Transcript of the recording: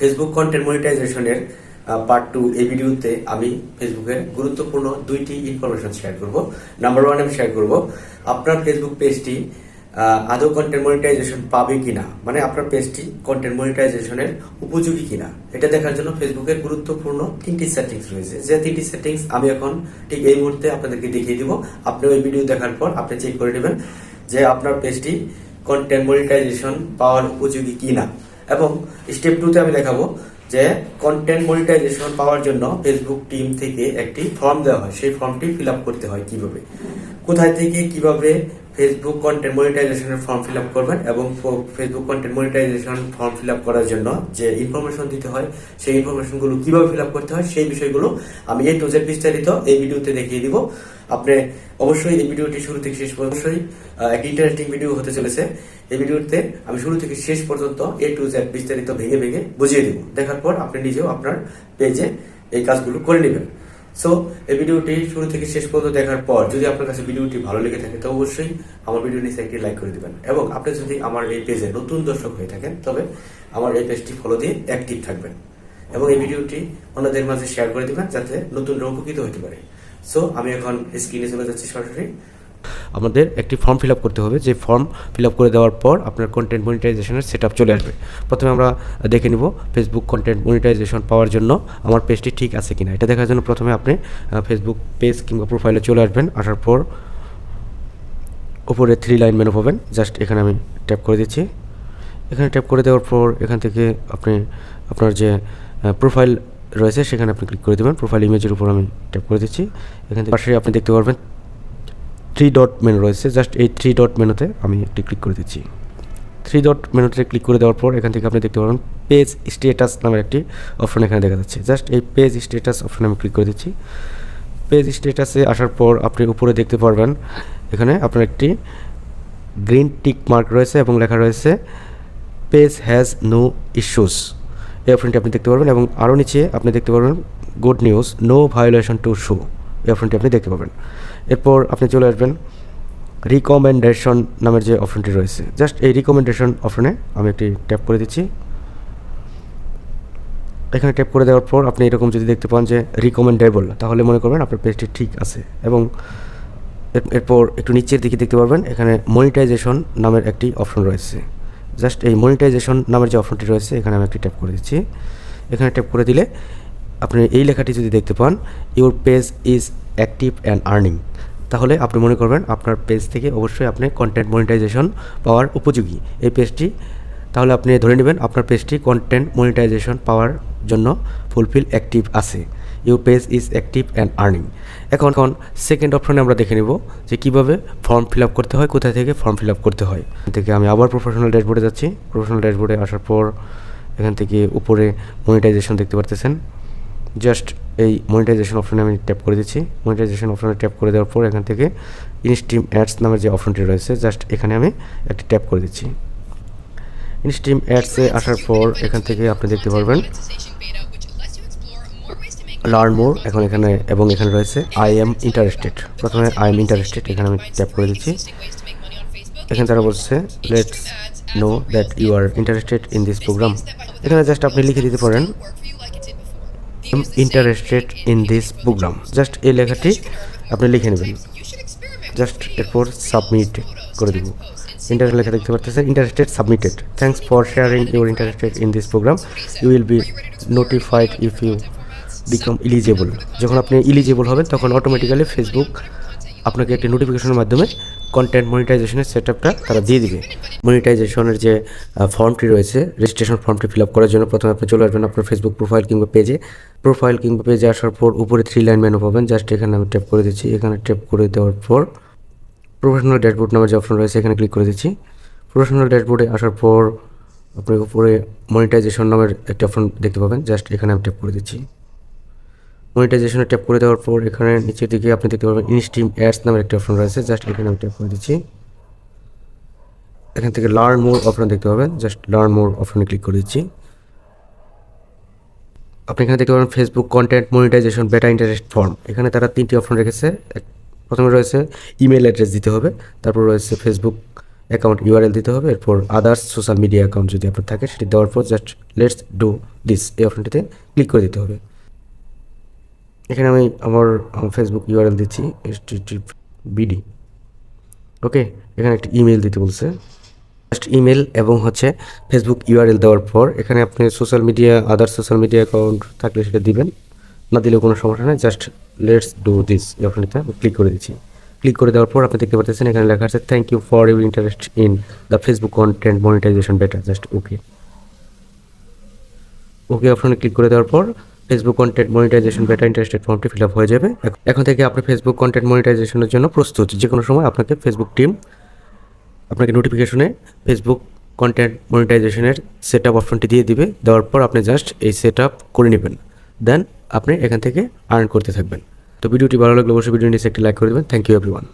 Facebook content মনিটাইজেশনের part 2 এই ভিডিওতে আমি ফেসবুকের গুরুত্বপূর্ণ দুইটি ইনফরমেশন শেয়ার করব। নাম্বার 1 আমি শেয়ার করব আপনার ফেসবুক পেজটি আদৌ কন্টেন্ট মনিটাইজেশন পাবে কিনা, মানে আপনার পেজটি কন্টেন্ট মনিটাইজেশনের উপযোগী কিনা। এটা দেখার জন্য ফেসবুকের গুরুত্বপূর্ণ তিনটি সেটিংস রয়েছে, যে তিনটি সেটিংস আমি এখন ঠিক এই মুহূর্তে আপনাদেরকে দেখিয়ে দিব। আপনি ওই ভিডিও দেখার পর আপনি চেক করে নেবেন যে আপনার পেজটি কন্টেন্ট মনিটাইজেশন পাওয়ার উপযোগী কিনা। এবং স্টেপ 2 তে আমি দেখাবো যে কন্টেন্ট মনিটাইজেশন পাওয়ার জন্য ফেসবুক টিম থেকে একটি ফর্ম দেওয়া হয়, সেই ফর্মটি ফিল আপ করতে হয় কিভাবে, কোথায় থেকে কিভাবে ফেসবুক কন্টেন্ট মনিটাইজেশনের ফর্ম ফিল আপ করবেন এবং Facebook content monetization form fill up করার জন্য যে ইনফরমেশন দিতে হয় সেই ইনফরমেশনগুলো কিভাবে ফিল আপ করতে হয় সেই বিষয়গুলো আমি A to Z বিস্তারিত এই ভিডিওতে দেখিয়ে দিব। আপনি অবশ্যই এই ভিডিওটি শুরু থেকে শেষ পর্যন্ত এক ইন্টারেস্টিং ভিডিও হতে চলেছে। এই ভিডিওতে আমি শুরু থেকে শেষ পর্যন্ত A to Z বিস্তারিত ভেঙে ভেঙে বুঝিয়ে দিব। দেখার পর আপনি নিজেও আপনার পেজে এই কাজগুলো করে নেবেন। সো এই ভিডিওটি শুরু থেকে শেষ পর্যন্ত দেখার পর যদি আপনার কাছে ভিডিওটি ভালো লেগে থাকে তো অবশ্যই আমার ভিডিও নিচে একটি লাইক করে দিবেন। এবং আপনি যদি আমার এই পেজে নতুন দর্শক হয়ে থাকেন তবে আমার এই পেজটি ফলো দিয়ে অ্যাক্টিভ থাকবেন এবং এই ভিডিওটি অন্যদের মাঝে শেয়ার করে দিবেন যাতে নতুনরা উপকৃত হতে পারে। সো আমি এখন স্ক্রিনে চলে যাচ্ছি সরাসরি। আমাদের একটি ফর্ম ফিল আপ করতে হবে, যে ফর্ম ফিল আপ করে দেওয়ার পর আপনার কন্টেন্ট মনিটাইজেশনের সেট আপ চলে আসবে। প্রথমে আমরা দেখে নিব ফেসবুক কন্টেন্ট মনিটাইজেশন পাওয়ার জন্য আমার পেজটি ঠিক আছে কিনা। এটা দেখার জন্য প্রথমে আপনি ফেসবুক পেজ কিংবা প্রোফাইলে চলে আসবেন। আসার পর উপরে 3 লাইন মেনু পাবেন, জাস্ট এখানে আমি ট্যাপ করে দিচ্ছি। এখানে ট্যাপ করে দেওয়ার পর এখান থেকে আপনি আপনার যে প্রোফাইল রয়েছে সেখানে আপনি ক্লিক করে দেবেন। প্রোফাইল ইমেজের উপর আমি ট্যাপ করে দিচ্ছি। এখান থেকে পাশে আপনি দেখতে পারবেন 3 ডট মেনু রয়েছে, জাস্ট এই 3 ডট মেনুতে আমি একটি ক্লিক করে দিচ্ছি। 3 ডট মেনুতে ক্লিক করে দেওয়ার পর এখান থেকে আপনি দেখতে পারবেন পেজ স্ট্যাটাস নামের একটি অপশন এখানে দেখা যাচ্ছে। জাস্ট এই পেজ স্ট্যাটাস অপশনে আমি ক্লিক করে দিচ্ছি। পেজ স্ট্যাটাসে আসার পর আপনি উপরে দেখতে পারবেন এখানে আপনার একটি গ্রিন টিক মার্ক রয়েছে এবং লেখা রয়েছে পেজ হ্যাজ নো ইস্যুস। এই অপশনটি আপনি দেখতে পারবেন এবং আরও নিচে আপনি দেখতে পারবেন good news, no violation to show. এই অপশনটি আপনি দেখতে পাবেন। এরপর আপনি চলে আসবেন রিকমেন্ডেশন নামের যে অপশনটি রয়েছে, জাস্ট এই রিকমেন্ডেশন অপশনে আমি একটি ট্যাপ করে দিচ্ছি। এখানে ট্যাপ করে দেওয়ার পর আপনি এরকম যদি দেখতে পান যে রিকমেন্ডেবল, তাহলে মনে করবেন আপনার পেজটি ঠিক আছে। এবং এরপর একটু নিচের দিকে দেখতে পারবেন এখানে মনিটাইজেশন নামের একটি অপশন রয়েছে। জাস্ট এই মনিটাইজেশন নামের যে অপশনটি রয়েছে এখানে আমি একটি ট্যাপ করে দিচ্ছি। এখানে ট্যাপ করে দিলে আপনি এই লেখাটি যদি দেখতে পান your page is active and earning, তাহলে আপনি মনে করবেন আপনার পেজ থেকে অবশ্যই আপনি কন্টেন্ট মনিটাইজেশন পাওয়ার উপযোগী এই পেজটি। তাহলে আপনি ধরে নেবেন আপনার পেজটি কন্টেন্ট মনিটাইজেশন পাওয়ার জন্য ফুলফিল অ্যাক্টিভ আছে। Your page is active and earning. এখন সেকেন্ড অপশনে আমরা দেখে নেব যে কীভাবে ফর্ম ফিল আপ করতে হয়, কোথায় থেকে ফর্ম ফিল আপ করতে হয়। এখান থেকে আমি আবার প্রফেশনাল ড্যাশবোর্ডে যাচ্ছি। প্রফেশনাল ড্যাশবোর্ডে আসার পর এখান থেকে উপরে মনিটাইজেশন দেখতে পারতেছেন। জাস্ট এই মনিটাইজেশন অপশনে আমি ট্যাপ করে দিচ্ছি। মনিটাইজেশন অপশনে ট্যাপ করে দেওয়ার পর এখান থেকে ইনস্ট্রিম অ্যাডস নামের যে অপশনটি রয়েছে জাস্ট এখানে আমি একটি ট্যাপ করে দিচ্ছি। ইনস্ট্রিম অ্যাডসে আসার পর এখান থেকে আপনি দেখতে পারবেন লার্ন মোর এখন এখানে এবং এখানে রয়েছে আই এম ইন্টারেস্টেড। প্রথমে আই এম ইন্টারেস্টেড এখানে আমি ট্যাপ করে দিচ্ছি। এখানে তারা বলছে let's know that you are interested in this program. এখানে জাস্ট আপনি লিখে দিতে পারেন interested in this program, just এই লেখাটি আপনি লিখে নেবেন। জাস্ট এরপর সাবমিট করে দেব। ইন্টারেস্ট লেখা দেখতে পাচ্ছেন, interested submitted, thanks for sharing your interested in this program, you will be notified if you become eligible. যখন আপনি ইলিজেবল হবেন তখন অটোমেটিক্যালি ফেসবুক আপনাকে একটি নোটিফিকেশনের মাধ্যমে কন্টেন্ট মনিটাইজেশনের সেট আপটা তারা দিয়ে দিবে। মনিটাইজেশনের যে ফর্মটি রয়েছে রেজিস্ট্রেশন ফর্মটি ফিল আপ করার জন্য প্রথমে আপনি চলে আসবেন আপনার ফেসবুক প্রোফাইল কিংবা পেজে আসার পর উপরে 3 লাইন মেনু পাবেন। জাস্ট এখানে আমি ট্যাপ করে দিচ্ছি। এখানে ট্যাপ করে দেওয়ার পর প্রফেশনাল ড্যাশবোর্ড নামের যে অপশন রয়েছে এখানে ক্লিক করে দিচ্ছি। প্রফেশনাল ড্যাশবোর্ডে আসার পর আপনি উপরে মনিটাইজেশন নামের একটি অপশন দেখতে পাবেন। জাস্ট এখানে আমি ট্যাপ করে দিচ্ছি। মনিটাইজেশনে ট্যাপ করে দেওয়ার পর এখানে নিচের দিকে আপনি দেখতে পাবেন ইনস্ট্রিম অ্যাডস নামের একটি অপশন রয়েছে। জাস্ট এখানে আমি ট্যাপ করে দিচ্ছি। এখান থেকে লার্ন মোর অপশন দেখতে পাবেন। জাস্ট লার্ন মোর অপশনে ক্লিক করে দিচ্ছি। আপনি এখানে দেখতে পাবেন Facebook content monetization beta interest form. এখানে তারা 3টি অপশন রেখেছে। প্রথমে রয়েছে ইমেল অ্যাড্রেস দিতে হবে, তারপর রয়েছে ফেসবুক অ্যাকাউন্ট ইউআরএল দিতে হবে। এরপর আদার্স সোশ্যাল মিডিয়া অ্যাকাউন্ট যদি আপনার থাকে সেটি দেওয়ার পর জাস্ট লেটস ডু দিস এই অপশনটিতে ক্লিক করে দিতে হবে। এখানে আমি আমার ফেসবুক ইউআরএল দিচ্ছি httpd। ওকে, এখানে একটা ইমেল দিতে বলছে, জাস্ট ইমেল এবং হচ্ছে ফেসবুক ইউআরএল দেওয়ার পর এখানে আপনি social media others social media account থাকলে সেটা দিবেন, না দিলেও কোনো সমস্যা নেই। জাস্ট লেটস ডু দিস এই অপশনটিতে আমি ক্লিক করে দিচ্ছি। ক্লিক করে দেওয়ার পর আপনি দেখতে পাচ্ছেন এখানে লেখা আছে thank you for your interest in the Facebook content monetization beta. Just okay অপশনে ক্লিক করে দেওয়ার পর Facebook content monetization beta interested ফর্মটি ফিল আপ হয়ে যাবে। এখন থেকে আপনি ফেসবুক কন্টেন্ট মনিটাইজেশনের জন্য প্রস্তুত। যে কোনো সময় আপনাকে ফেসবুক টিম আপনাকে নোটিফিকেশনে ফেসবুক কন্টেন্ট মনিটাইজেশনের সেট আপ অপশনটি দিয়ে দিবে। দেওয়ার পর আপনি জাস্ট এই সেট আপ করে নেবেন, দেন আপনি এখান থেকে আর্ন করতে থাকবেন। তো ভিডিওটি ভালো লাগলে অবশ্যই ভিডিও নিচে একটি লাইক করে দেবেন। Thank you everyone.